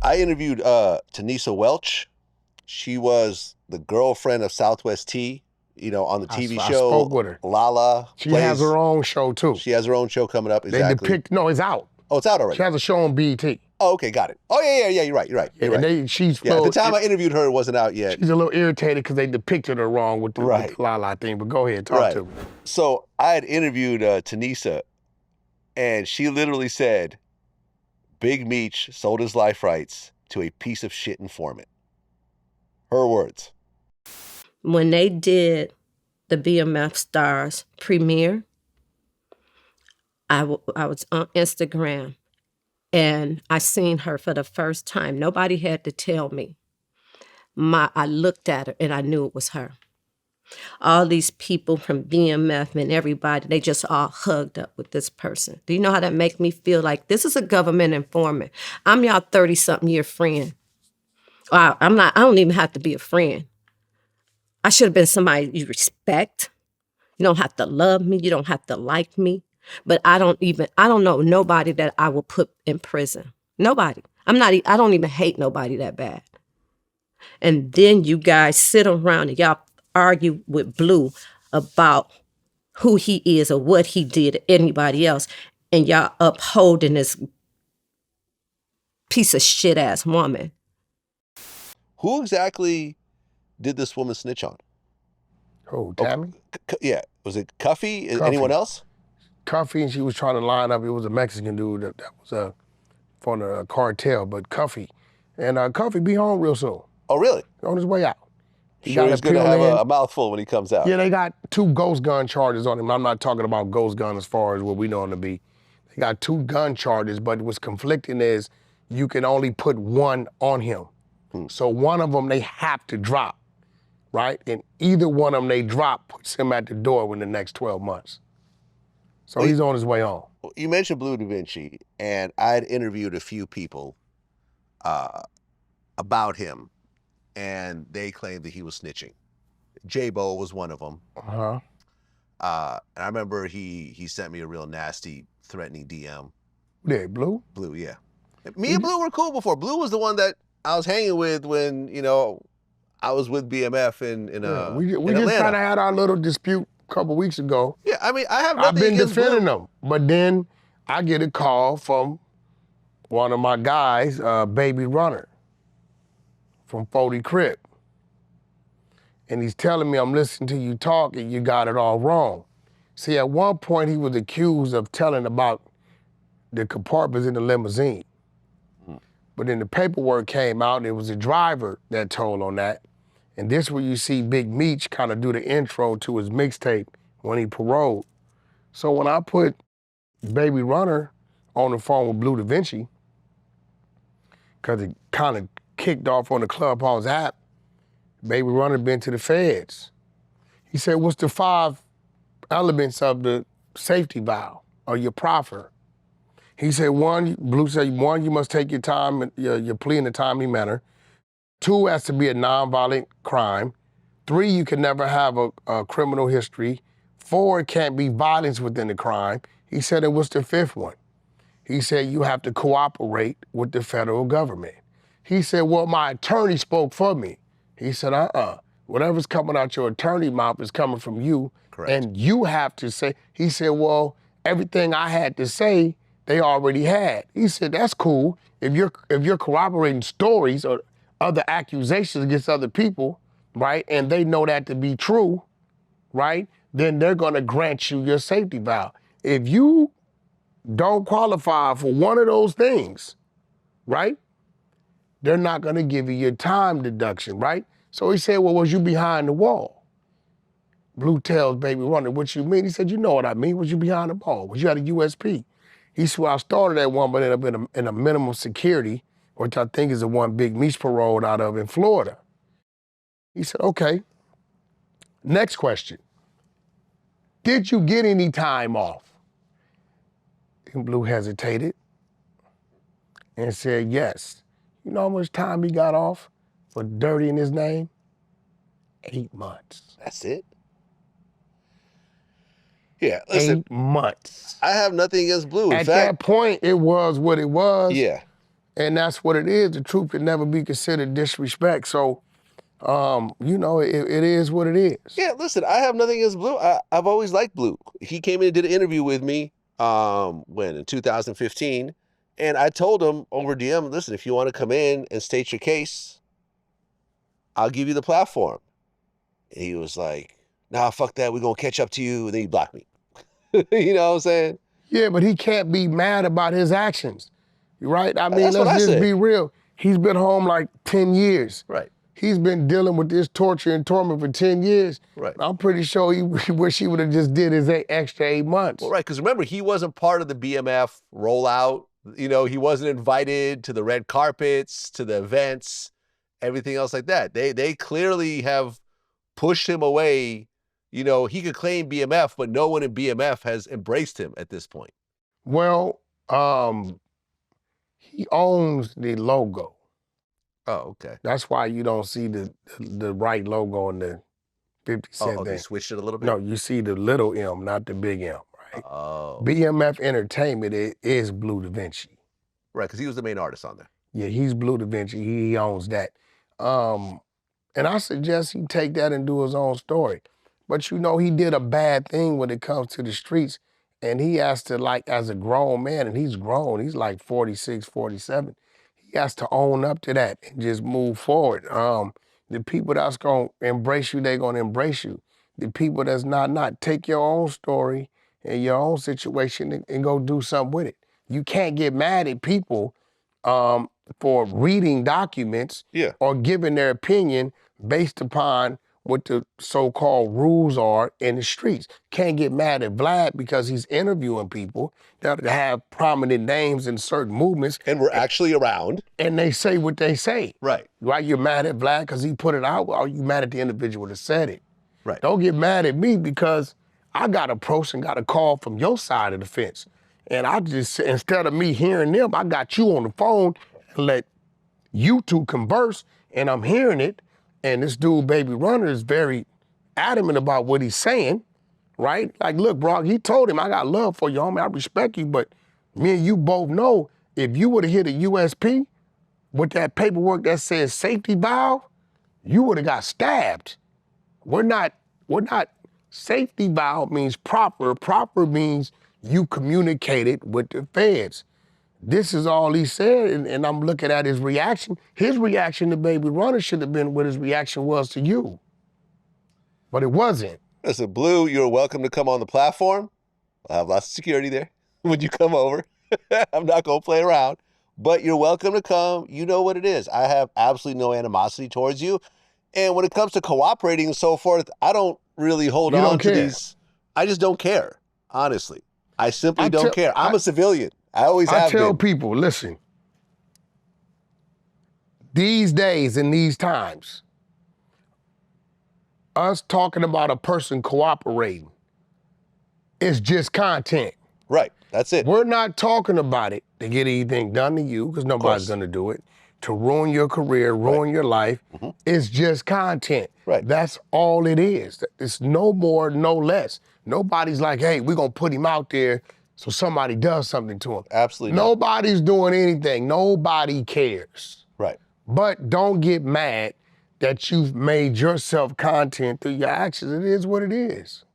I interviewed Tanisa Welch. She was the girlfriend of Southwest T, you know, on the TV show. I spoke with her. Lala. She has her own show too. She has her own show coming up, exactly. No, it's out. Oh, it's out already? She has a show on BET. Oh, okay, got it. Oh, yeah, you're right. At the time I interviewed her, it wasn't out yet. She's a little irritated because they depicted her wrong with the Lala thing, but go ahead, talk to me. So I had interviewed Tanisa, and she literally said, Big Meech sold his life rights to a piece of shit informant. Her words. When they did the BMF Stars premiere, I was on Instagram, and I seen her for the first time. Nobody had to tell me. I looked at her, and I knew it was her. All these people from BMF and everybody, they just all hugged up with this person. Do you know how that make me feel? Like, this is a government informant. I'm y'all 30-something-year friend. I don't even have to be a friend. I should have been somebody you respect. You don't have to love me. You don't have to like me. But I don't know nobody that I will put in prison. Nobody. I don't even hate nobody that bad. And then you guys sit around and y'all argue with Blue about who he is or what he did to anybody else. And y'all upholding this piece of shit ass woman. Who exactly did this woman snitch on? Who, Tammy? Yeah. Was it Cuffy? Anyone else? Cuffy, and she was trying to line up. It was a Mexican dude that was from the cartel, but Cuffy. And Cuffy be home real soon. Oh, really? On his way out. He's going to have a mouthful when he comes out. Yeah, they got 2 ghost gun charges on him. I'm not talking about ghost gun as far as what we know him to be. They got 2 gun charges, but what's conflicting is you can only put 1 on him. So one of them they have to drop, right? And either one of them they drop puts him at the door within the next 12 months. So he's on his way home. You mentioned Bleu DaVinci, and I had interviewed a few people about him, and they claimed that he was snitching. J-Bo was one of them. And I remember he sent me a real nasty, threatening DM. Yeah, Blue? Blue, yeah. Me and Blue were cool before. Blue was the one that I was hanging with when, you know, I was with BMF in we Atlanta. just kind of had our little dispute a couple weeks ago. Yeah, I mean, I have nothing against Blue. I've been defending them, but then I get a call from one of my guys, Baby Runner, from 40 Crip. And he's telling me, I'm listening to you talk and you got it all wrong. See, at one point he was accused of telling about the compartments in the limousine. But then the paperwork came out and it was a driver that told on that. And this where you see Big Meech kind of do the intro to his mixtape when he paroled. So when I put Baby Runner on the phone with Bleu DaVinci, because it kind of kicked off on the Clubhouse app, Baby Runner been to the feds. He said, what's the 5 elements of the safety valve or your proffer? He said, Blue said, 1, you must take your time, your plea in a timely manner. 2, has to be a nonviolent crime. 3, you can never have a criminal history. 4, it can't be violence within the crime. He said, and what's the 5th one? He said, you have to cooperate with the federal government. He said, well, my attorney spoke for me. He said, whatever's coming out your attorney mouth is coming from you. Correct. And you have to say, he said, well, everything I had to say, they already had. He said, that's cool. If you're corroborating stories or other accusations against other people, right, and they know that to be true, right, then they're gonna grant you your safety valve. If you don't qualify for one of those things, right, they're not gonna give you your time deduction, right? So he said, well, was you behind the wall? Blue tells Baby Runner, what you mean? He said, you know what I mean. Was you behind the wall? Was you at a USP? He said, well, I started at one, but ended up in a minimum security, which I think is the one Big Meech paroled out of in Florida. He said, okay. Next question. Did you get any time off? And Blue hesitated and said, yes. You know how much time he got off for dirtying his name? 8 months. That's it? Yeah, listen. 8 months. I have nothing against Blue. At that point, it was what it was. Yeah. And that's what it is. The truth can never be considered disrespect. So, you know, it is what it is. Yeah, listen, I have nothing against Blue. I've always liked Blue. He came in and did an interview with me in 2015. And I told him over DM, listen, if you want to come in and state your case, I'll give you the platform. And he was like, nah, fuck that. We're going to catch up to you. And then he blocked me. You know what I'm saying? Yeah, but he can't be mad about his actions, right? I mean, That's what I let's just said. be real. He's been home like 10 years. Right. He's been dealing with this torture and torment for 10 years. Right. I'm pretty sure he wish he would have just did his extra 8 months. Well, right, because remember, he wasn't part of the BMF rollout. You know, he wasn't invited to the red carpets, to the events, everything else like that. They clearly have pushed him away. You know, he could claim BMF, but no one in BMF has embraced him at this point. Well, he owns the logo. Oh, okay. That's why you don't see the right logo on the 50 Cent Oh, thing. they switched it a little bit? No, you see the little M, not the big M, right? Oh. BMF Entertainment is Bleu DaVinci. Right, because he was the main artist on there. Yeah, he's Bleu DaVinci. He owns that. And I suggest he take that and do his own story. But you know, he did a bad thing when it comes to the streets. And he has to, like, as a grown man, and he's grown, he's like 46, 47. He has to own up to that and just move forward. The people that's gonna embrace you, they're gonna embrace you. The people that's not, take your own story and your own situation and go do something with it. You can't get mad at people for reading documents or giving their opinion based upon what the so-called rules are in the streets. Can't get mad at Vlad because he's interviewing people that have prominent names in certain movements. And we're actually around. And they say what they say. Right. Why you're mad at Vlad because he put it out, or are you mad at the individual that said it? Right. Don't get mad at me because I got approached and got a call from your side of the fence. And I just, instead of me hearing them, I got you on the phone and let you two converse, and I'm hearing it. And this dude, Baby Runner, is very adamant about what he's saying, right? Like, look, bro, he told him, I got love for you, homie, I respect you, but me and you both know if you would have hit a USP with that paperwork that says safety valve, you would have got stabbed. We're not, safety valve means proper. Proper means you communicated with the feds. This is all he said, and I'm looking at his reaction. His reaction to Baby Runner should have been what his reaction was to you. But it wasn't. Listen, Blue, you're welcome to come on the platform. I have lots of security there when you come over. I'm not going to play around. But you're welcome to come. You know what it is. I have absolutely no animosity towards you. And when it comes to cooperating and so forth, I don't really hold on to these. I just don't care, honestly. I simply don't care. I'm a civilian. I always have been. I tell people, listen, these days and these times, us talking about a person cooperating, it's just content. Right, that's it. We're not talking about it to get anything done to you, because nobody's gonna do it, to ruin your career, ruin your life. It's just content. Right. That's all it is. It's no more, no less. Nobody's like, hey, we're gonna put him out there so somebody does something to him. Absolutely not. Nobody's doing anything. Nobody cares. Right. But don't get mad that you've made yourself content through your actions. It is what it is.